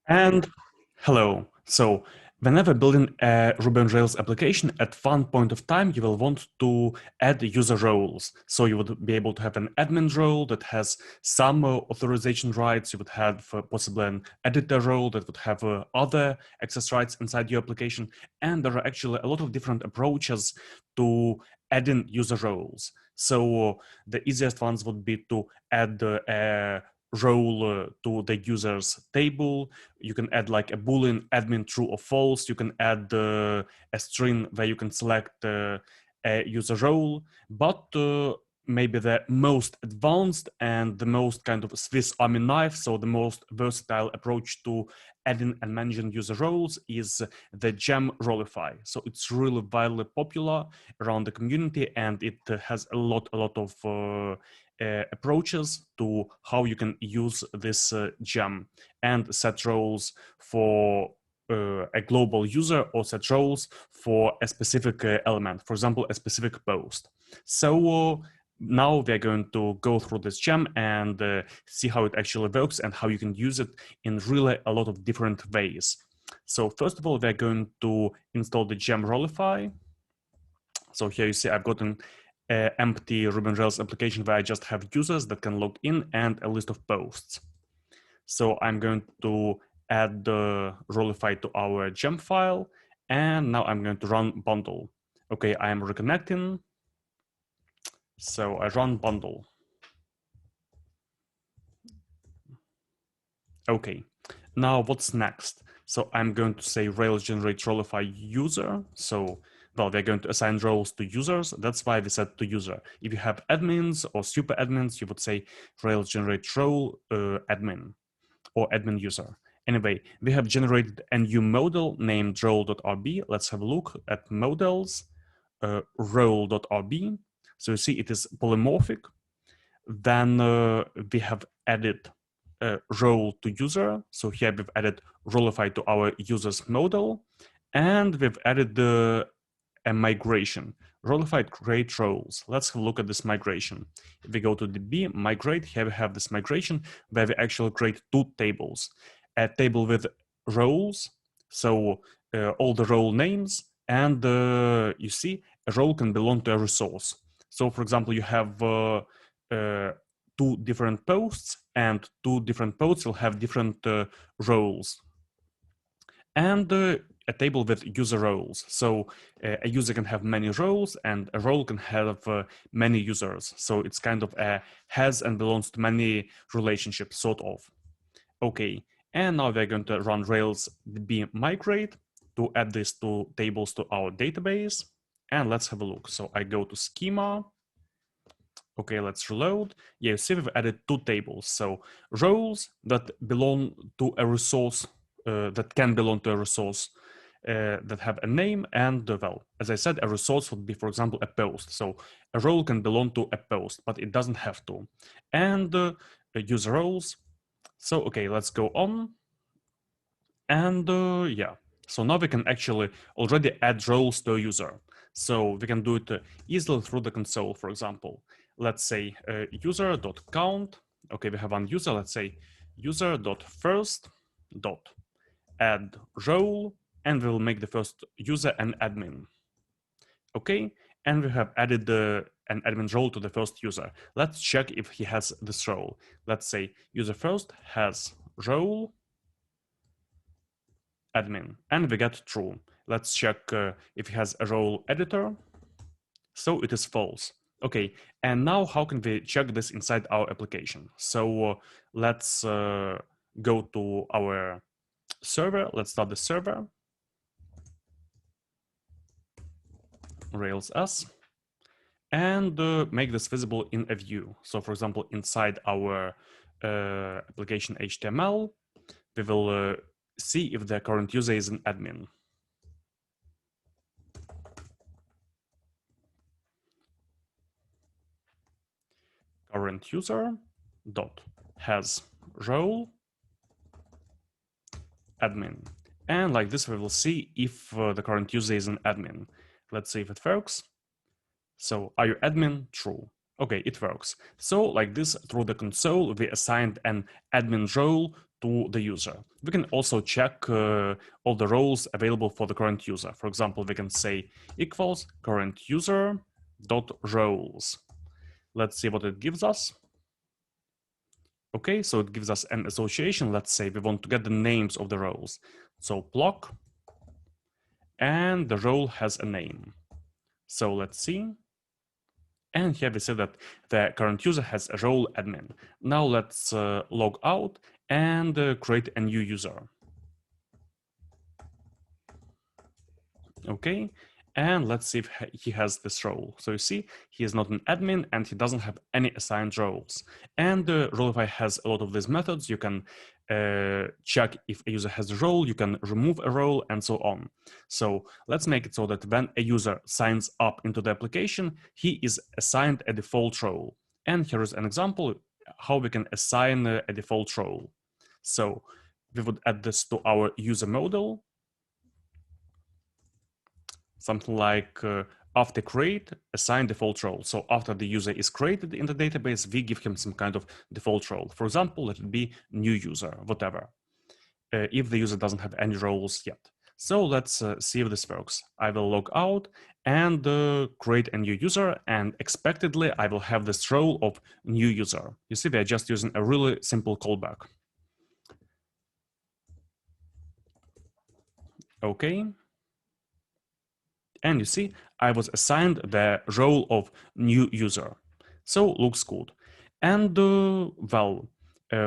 And hello. So whenever building a Ruby on Rails application, at one point of time, you will want to add user roles. So you would be able to have an admin role that has some authorization rights. You would have possibly an editor role that would have other access rights inside your application. And there are actually a lot of different approaches to adding user roles. So the easiest ones would be to add a role to the user's table. You can add like a boolean admin true or false. You can add a string where you can select a user role, but maybe the most advanced and the most kind of Swiss Army knife, so the most versatile approach to adding and managing user roles is the Gem Rolify. So it's really widely popular around the community, and it has a lot of approaches to how you can use this gem and set roles for a global user or set roles for a specific element, for example, a specific post. So now we're going to go through this gem and see how it actually works and how you can use it in really a lot of different ways. So first of all, we're going to install the Gem Rolify. So here you see I've gotten empty Ruby on Rails application where I just have users that can log in and a list of posts. So I'm going to add the Rolify to our gem file, and now I'm going to run bundle. Okay, I am reconnecting. So I run bundle. Okay, now what's next? So I'm going to say Rails generate Rolify user. So well, they're going to assign roles to users. That's why we set to user. If you have admins or super admins, you would say Rails generate role admin or admin user. Anyway, we have generated a new model named role.rb. Let's have a look at models, role.rb. So you see it is polymorphic. Then we have added role to user. So here we've added Rolify to our users model, and we've added a migration. Rolify create roles. Let's have a look at this migration. If we go to the B, migrate, here we have this migration where we actually create two tables. A table with roles, so all the role names, and you see a role can belong to a resource. So for example, you have two different posts, and two different posts will have different roles. And a table with user roles. So a user can have many roles, and a role can have many users. So it's kind of a has and belongs to many relationships, sort of. Okay, and now we're going to run Rails DB migrate to add these two tables to our database. And let's have a look. So I go to schema. Okay, let's reload. Yeah, you see we've added two tables. So roles that belong to a resource, that can belong to a resource that have a name, and well, as I said, a resource would be, for example, a post. So a role can belong to a post, but it doesn't have to. And user roles. So, okay, let's go on. And yeah, so now we can actually already add roles to a user. So we can do it easily through the console, for example. Let's say user.count. Okay, we have one user. Let's say user.first.add role, and we'll make the first user an admin. Okay, and we have added an admin role to the first user. Let's check if he has this role. Let's say user first has role admin, and we get true. Let's check if he has a role editor. So it is false. Okay, and now how can we check this inside our application? So let's go to our server. Let's start the server. Rails S. And make this visible in a view. So for example, inside our application HTML, we will see if the current user is an admin. Current user dot has role admin. And like this, we will see if the current user is an admin. Let's see if it works. So are you admin? True. Okay, it works. So like this, through the console, we assigned an admin role to the user. We can also check all the roles available for the current user. For example, we can say equals current user dot roles. Let's see what it gives us. Okay, so it gives us an association. Let's say we want to get the names of the roles. So block, and the role has a name. So let's see. And here we see that the current user has a role admin. Now let's log out and create a new user. Okay, and let's see if he has this role. So you see, he is not an admin and he doesn't have any assigned roles. And Rolify has a lot of these methods. You can check if a user has a role, you can remove a role, and so on. So let's make it so that when a user signs up into the application, he is assigned a default role. And here is an example how we can assign a default role. So we would add this to our user model. Something like after create, assign default role. So after the user is created in the database, we give him some kind of default role. For example, let it be new user, whatever, if the user doesn't have any roles yet. So let's see if this works. I will log out and create a new user, and expectedly, I will have this role of new user. You see, we are just using a really simple callback. Okay. And you see, I was assigned the role of new user. So looks good. And well,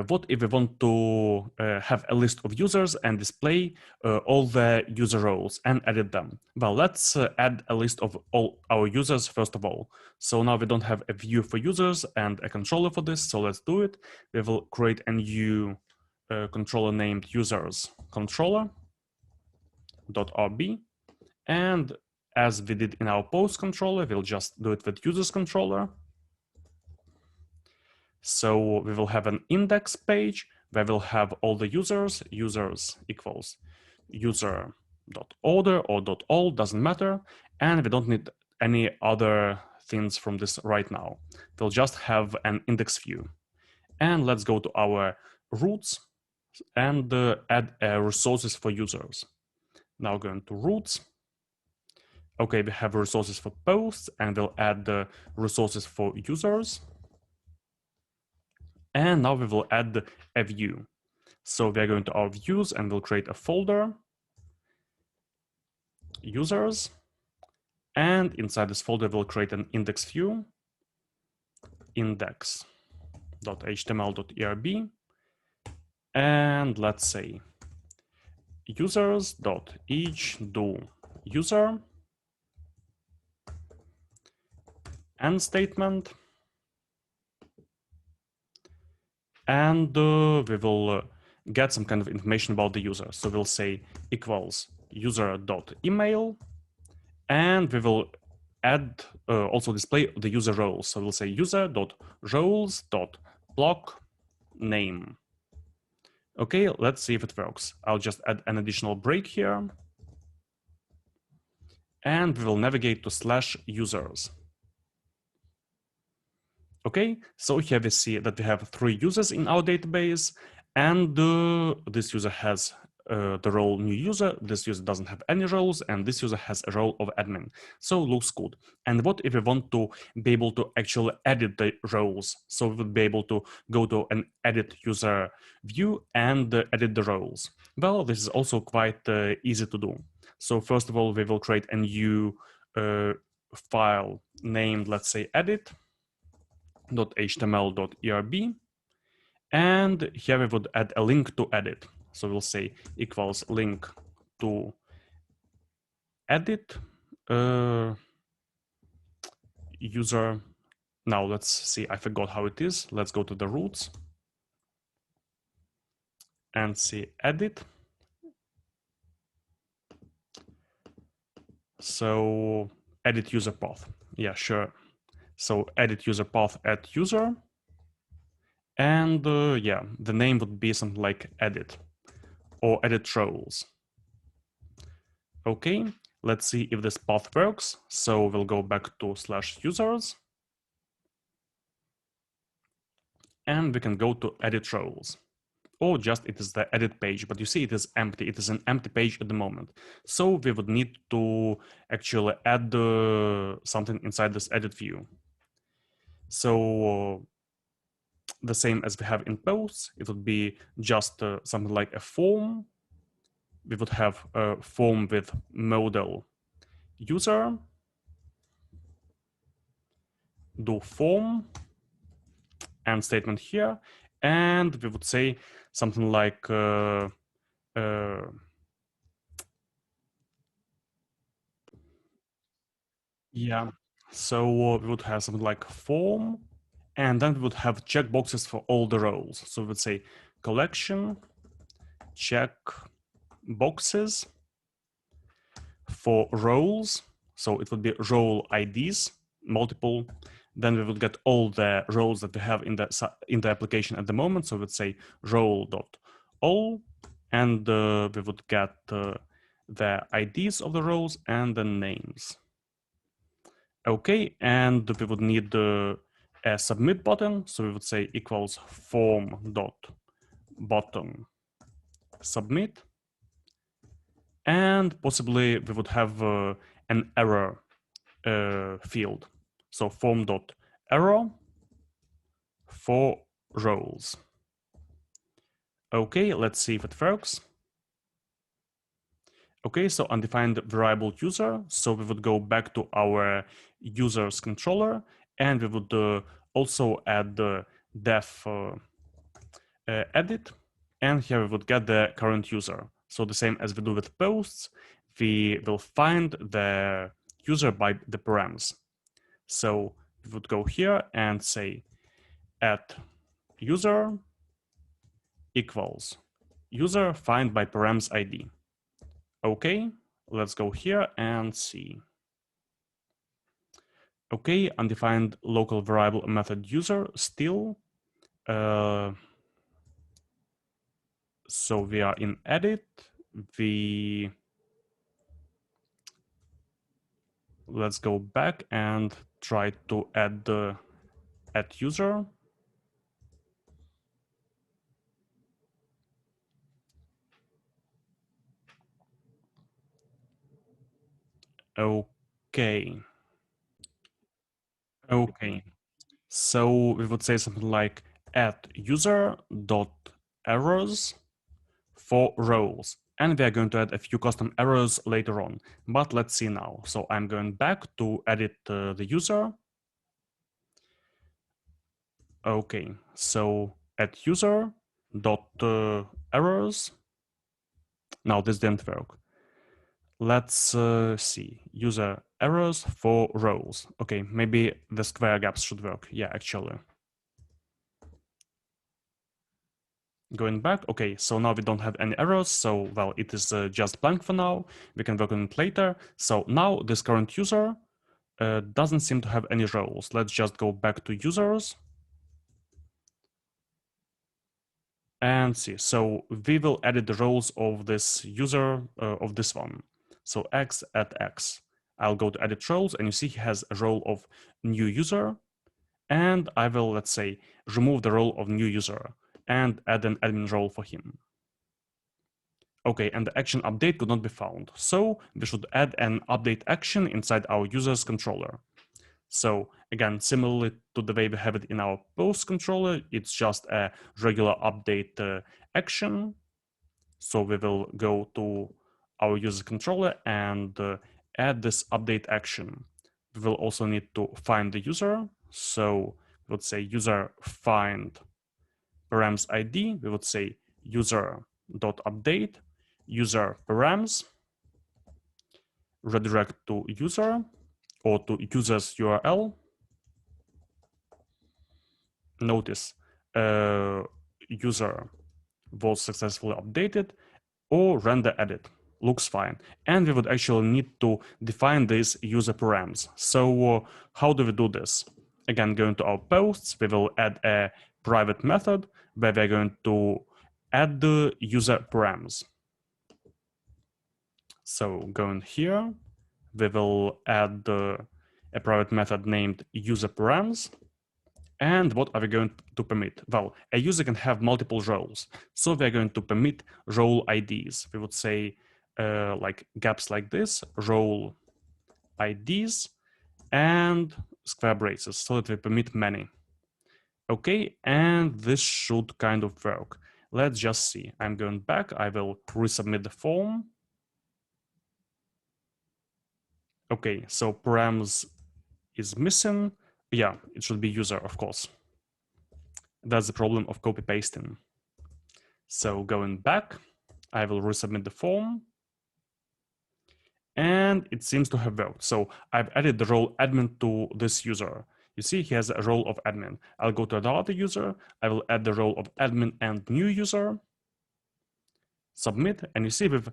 what if we want to have a list of users and display all the user roles and edit them? Well, let's add a list of all our users first of all. So now we don't have a view for users and a controller for this. So let's do it. We will create a new controller named users controller.rb. And as we did in our post controller, we'll just do it with users controller. So we will have an index page where we'll have all the users equals user.order or .all, doesn't matter. And we don't need any other things from this right now. We'll just have an index view. And let's go to our roots and add resources for users. Now going to roots. Okay, we have resources for posts, and we'll add the resources for users. And now we will add a view. So we are going to our views and we'll create a folder, users. And inside this folder, we'll create an index view, index.html.erb. And let's say users.each do user end statement. And we will get some kind of information about the user. So we'll say equals user.email, and we will add also display the user roles. So we'll say user.roles.block name. Okay, let's see if it works. I'll just add an additional break here. And we will navigate to /users. Okay, so here we see that we have 3 users in our database, and this user has the role new user, this user doesn't have any roles, and this user has a role of admin. So looks good. And what if we want to be able to actually edit the roles? So we would be able to go to an edit user view and edit the roles. Well, this is also quite easy to do. So first of all, we will create a new file named, let's say, edit.html.erb, and here we would add a link to edit. So we'll say equals link to edit user. Now let's see, I forgot how it is. Let's go to the roots and see edit. So edit user path. Yeah, sure. So edit user path at user. And yeah, the name would be something like edit or edit roles. Okay, let's see if this path works. So we'll go back to /users. and we can go to edit roles. Or just it is the edit page, but you see it is empty. It is an empty page at the moment. So we would need to actually add something inside this edit view. So the same as we have in posts, it would be just something like a form. We would have a form with modal user, do form, and statement here, and we would say something like yeah. So we would have something like form, and then we would have checkboxes for all the roles. So we would say collection, check boxes for roles. So it would be role IDs, multiple. Then we would get all the roles that we have in the application at the moment. So we would say role.all, and we would get the IDs of the roles and the names. Okay, and we would need a submit button. So we would say equals form.button submit. And possibly we would have an error field. So form.error for roles. Okay, let's see if it works. Okay, so undefined variable user. So we would go back to our users controller, and we would also add the def edit, and here we would get the current user. So the same as we do with posts, we will find the user by the params. So we would go here and say at user equals user find by params ID. Okay, let's go here and see. Okay, undefined local variable method user still. So we are in edit. Let's go back and try to add the add user. Okay. Okay. So we would say something like add user dot errors for roles. And we are going to add a few custom errors later on. But let's see now. So I'm going back to edit the user. Okay, so add user dot errors. Now this didn't work. Let's see, user errors for roles. Okay, maybe the square gaps should work. Yeah, actually. Going back, okay, so now we don't have any errors, so, well, it is just blank for now. We can work on it later. So now this current user doesn't seem to have any roles. Let's just go back to users and see. So we will edit the roles of this user, of this one. So X at X. I'll go to edit roles, and you see he has a role of new user, and I will, let's say, remove the role of new user and add an admin role for him. Okay, and the action update could not be found. So we should add an update action inside our user's controller. So again, similarly to the way we have it in our post controller, it's just a regular update action. So we will go to our user controller and add this update action. We will also need to find the user. So let's say user find params ID. We would say user.update, user params, redirect to user or to user's URL. Notice user was successfully updated, or render edit. Looks fine. And we would actually need to define these user params. So how do we do this? Again, going to our posts, we will add a private method where we're going to add the user params. So going here, we will add a private method named user params. And what are we going to permit? Well, a user can have multiple roles. So we're going to permit role IDs. We would say like gaps like this, role IDs, and square braces so that we permit many. Okay, and this should kind of work. Let's just see. I'm going back. I will resubmit the form. Okay, so params is missing. Yeah, it should be user, of course. That's the problem of copy pasting. So going back, I will resubmit the form. And it seems to have worked. So I've added the role admin to this user. You see, he has a role of admin. I'll go to another user. I will add the role of admin and new user. Submit, and you see we've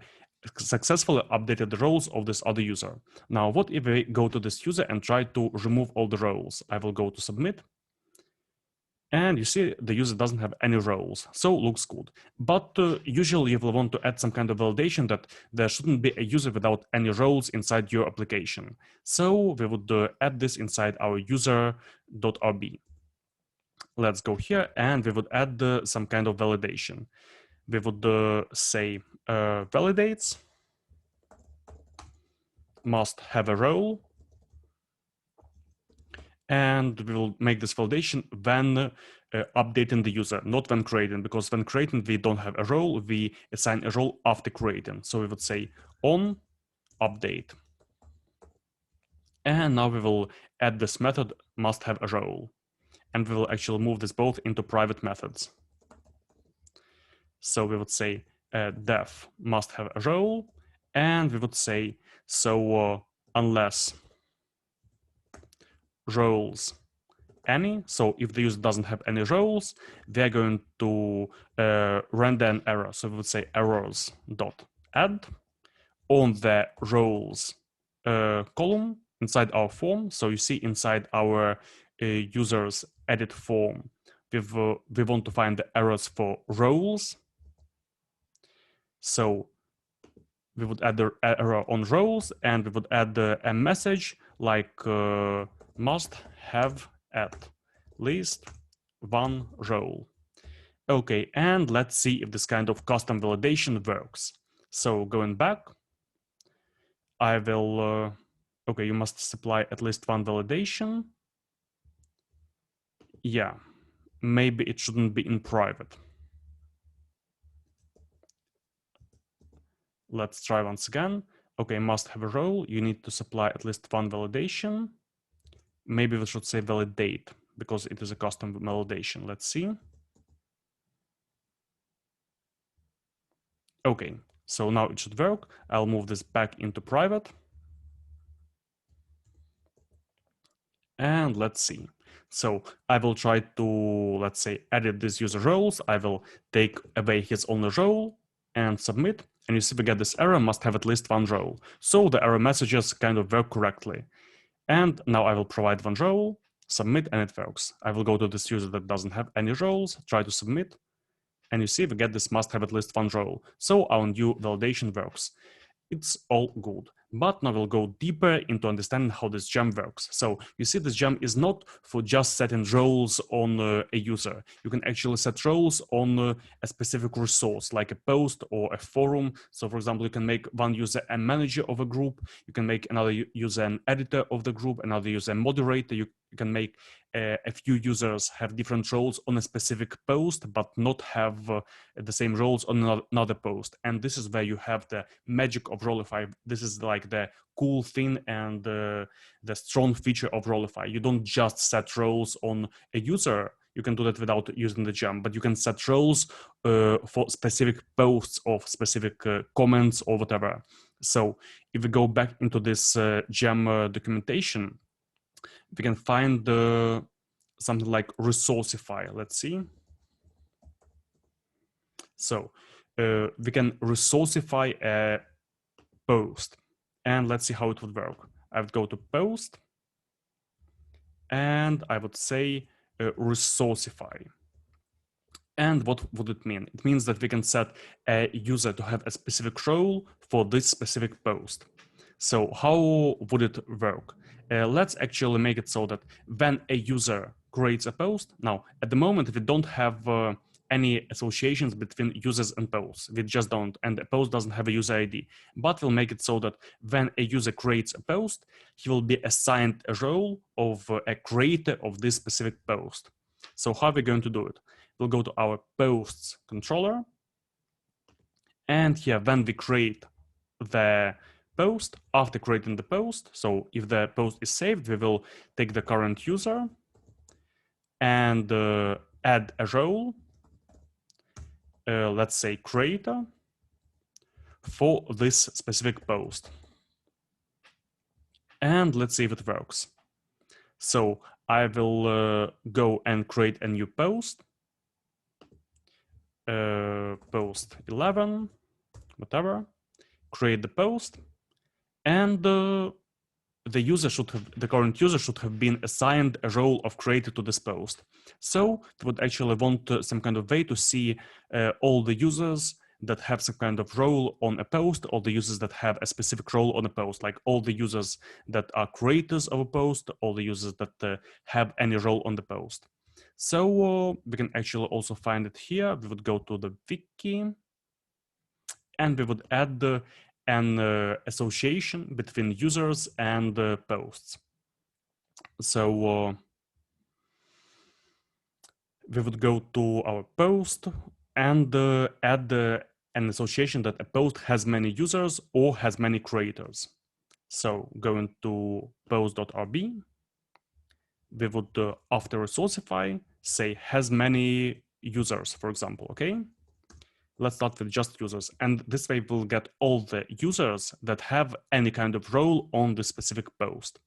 successfully updated the roles of this other user. Now, what if we go to this user and try to remove all the roles? I will go to submit. And you see the user doesn't have any roles, so looks good. But usually you will want to add some kind of validation that there shouldn't be a user without any roles inside your application. So we would add this inside our user.rb. Let's go here and we would add some kind of validation. We would say validates must have a role. And we will make this validation when updating the user, not when creating, because when creating, we don't have a role, we assign a role after creating. So we would say on update. And now we will add this method must have a role. And we will actually move this both into private methods. So we would say def must have a role. And we would say, so unless roles any, so if the user doesn't have any roles, they're going to render an error. So we would say errors dot add on the roles column inside our form. So you see inside our users edit form, we want to find the errors for roles. So we would add the error on roles, and we would add a message like must have at least one role. Okay, and let's see if this kind of custom validation works. So going back, I will, okay, you must supply at least one validation. Yeah, maybe it shouldn't be in private. Let's try once again. Okay, must have a role. You need to supply at least one validation. Maybe we should say validate because it is a custom validation. Let's see. Okay, so now it should work. I'll move this back into private. And let's see. So I will try to, let's say, edit this user roles. I will take away his only role and submit. And you see we get this error must have at least one role. So the error messages kind of work correctly. And now I will provide one role, submit, and it works. I will go to this user that doesn't have any roles, try to submit, and you see we get this must have at least one role. So our new validation works. It's all good. But now we'll go deeper into understanding how this gem works. So you see this gem is not for just setting roles on a user. You can actually set roles on a specific resource like a post or a forum. So for example, you can make one user a manager of a group. You can make another user an editor of the group, another user a moderator. You can make a few users have different roles on a specific post, but not have the same roles on another post. And this is where you have the magic of Rolify. This is like the cool thing and the strong feature of Rolify. You don't just set roles on a user. You can do that without using the gem, but you can set roles for specific posts or specific comments or whatever. So if we go back into this gem documentation, we can find something like Resourcify. Let's see. So we can Resourcify a post, and let's see how it would work. I would go to post, and I would say Resourcify. And what would it mean? It means that we can set a user to have a specific role for this specific post. So how would it work? Let's actually make it so that when a user creates a post. Now, at the moment, we don't have any associations between users and posts. We just don't, and a post doesn't have a user ID. But we'll make it so that when a user creates a post, he will be assigned a role of a creator of this specific post. So how are we going to do it? We'll go to our posts controller, and here when we create the post, after creating the post, so if the post is saved, we will take the current user and add a role, let's say creator, for this specific post. And let's see if it works. So I will go and create a new post, post 11, whatever, create the post, and the current user should have been assigned a role of creator to this post. So we would actually want some kind of way to see all the users that have some kind of role on a post, all the users that have a specific role on a post, like all the users that are creators of a post, all the users that have any role on the post. So we can actually also find it here. We would go to the wiki, and we would add an association between users and posts. So we would go to our post and add an association that a post has many users or has many creators. So going to post.rb, we would, after resourceify, say has many users, for example, okay? Let's start with just users. And this way we'll get all the users that have any kind of role on the specific post.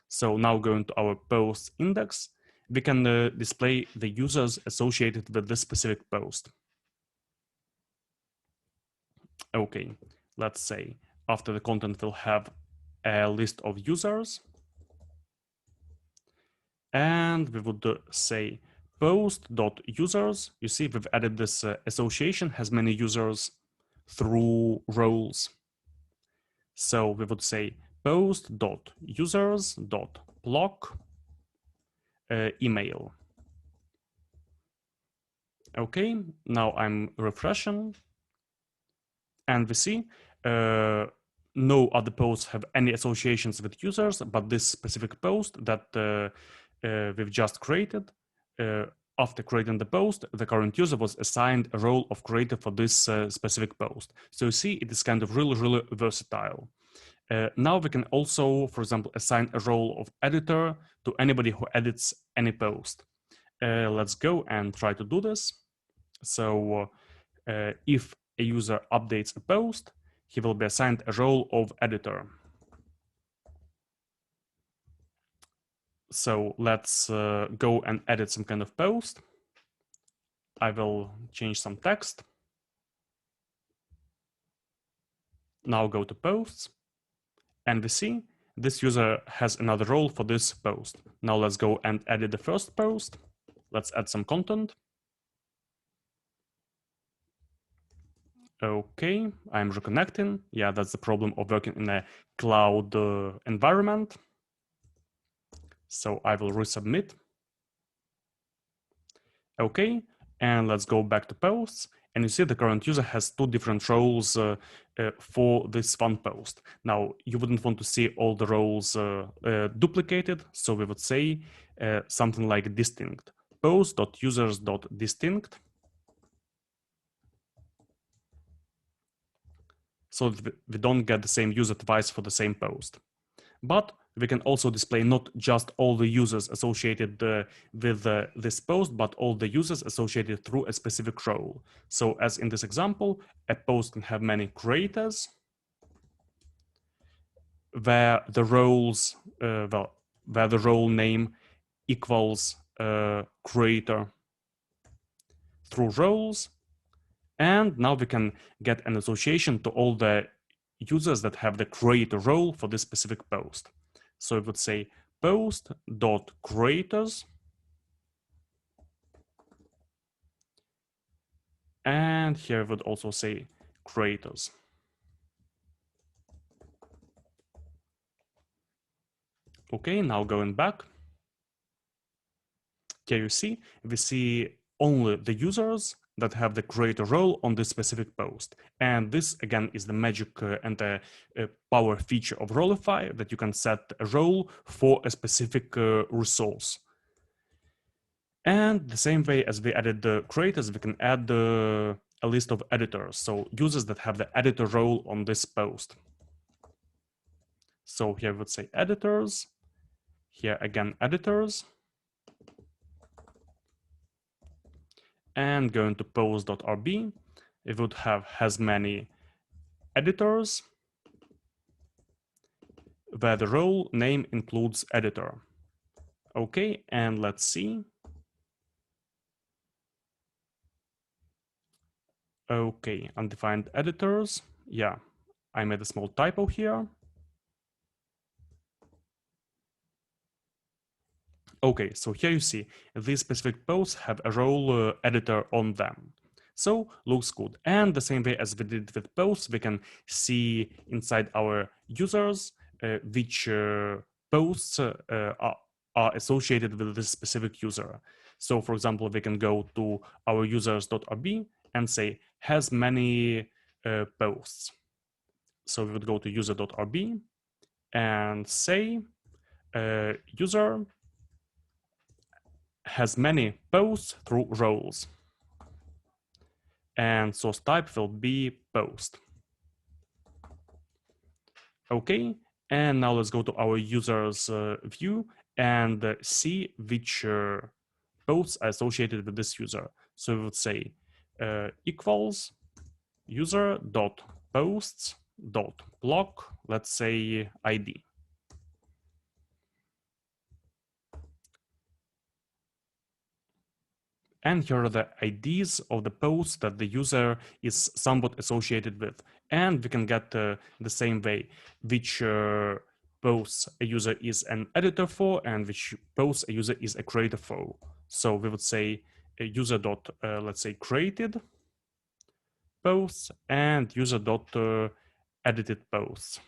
So now going to our post index, we can display the users associated with this specific post. Okay, let's say after the content we'll have a list of users. And we would say post.users. You see, we've added this association has many users through roles. So we would say post.users.block email. Okay, now I'm refreshing, and we see no other posts have any associations with users, but this specific post that we've just created. After creating the post, the current user was assigned a role of creator for this specific post. So you see, it is kind of really versatile. Now we can also, for example, assign a role of editor to anybody who edits any post. Let's go and try to do this. So if a user updates a post, he will be assigned a role of editor. So let's go and edit some kind of post. I will change some text. Now go to posts, and we see this user has another role for this post. Now let's go and edit the first post. Let's add some content. Okay, I'm reconnecting. Yeah, that's the problem of working in a cloud environment. So I will resubmit. Okay, and let's go back to posts. And you see the current user has two different roles for this one post. Now, you wouldn't want to see all the roles duplicated. So we would say something like distinct. Post.users.distinct. So that we don't get the same user twice for the same post. But we can also display not just all the users associated with this post, but all the users associated through a specific role. So as in this example, a post can have many creators where the roles, where the role name equals creator through roles. And now we can get an association to all the users that have the creator role for this specific post. So it would say post.creators, and here it would also say creators. Okay, now going back. here you see, we see only the users that have the creator role on this specific post. And this again is the magic and the power feature of Rolify, that you can set a role for a specific resource. And the same way as we added the creators, we can add a list of editors. So users that have the editor role on this post. So here we would say editors, here again editors, and going to post.rb, it would have has many editors, where the role name includes editor. Okay, and let's see. Okay, undefined editors. Yeah, I made a small typo here. Okay, so here you see these specific posts have a role editor on them. So looks good. And the same way as we did with posts, we can see inside our users which posts are associated with this specific user. So for example, we can go to our users.rb and say has many posts. So we would go to user.rb and say user has many posts through roles, and source type will be post. Okay, and now let's go to our users view and see which posts are associated with this user. So we would say equals user dot posts dot block, let's say ID. And here are the IDs of the posts that the user is somewhat associated with. And we can get the same way which posts a user is an editor for and which posts a user is a creator for. So we would say a user dot, let's say, created posts and user dot edited posts.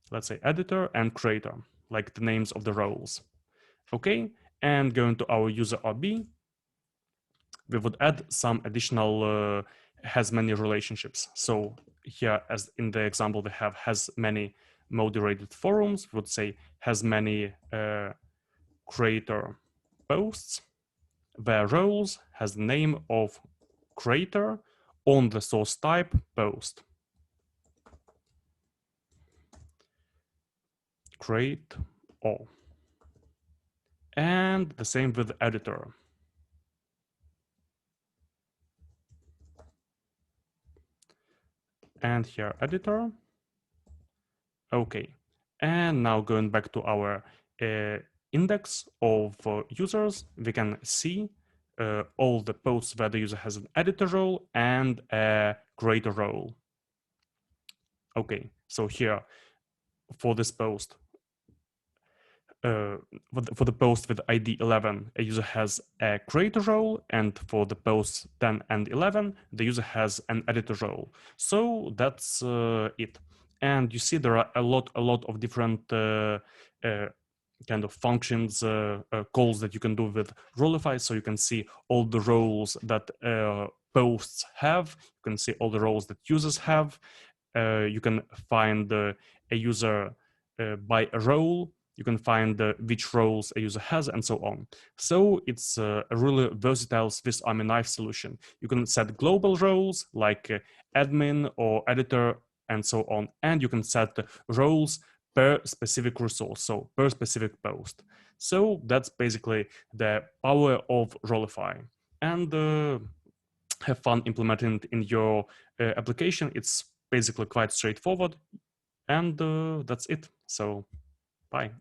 Let's say editor and creator, like the names of the roles. Okay. And going to our user RB, we would add some additional has many relationships. So here, as in the example, we have has many moderated forums, we would say has many creator posts, where roles has the name of creator on the source type post. Create all. And the same with editor. And here editor. Okay, and now going back to our index of users, we can see all the posts where the user has an editor role and a creator role. Okay, so here for this post, for the post with ID 11, a user has a creator role, and for the posts 10 and 11, the user has an editor role. So that's it. And you see there are a lot of different kind of functions, calls that you can do with Rolify. So you can see all the roles that posts have. You can see all the roles that users have. You can find a user by a role. You can find which roles a user has and so on. So it's a really versatile Swiss Army knife solution. You can set global roles like admin or editor and so on. And you can set roles per specific resource, so per specific post. So that's basically the power of Rolify. And have fun implementing it in your application. It's basically quite straightforward. And that's it. So bye.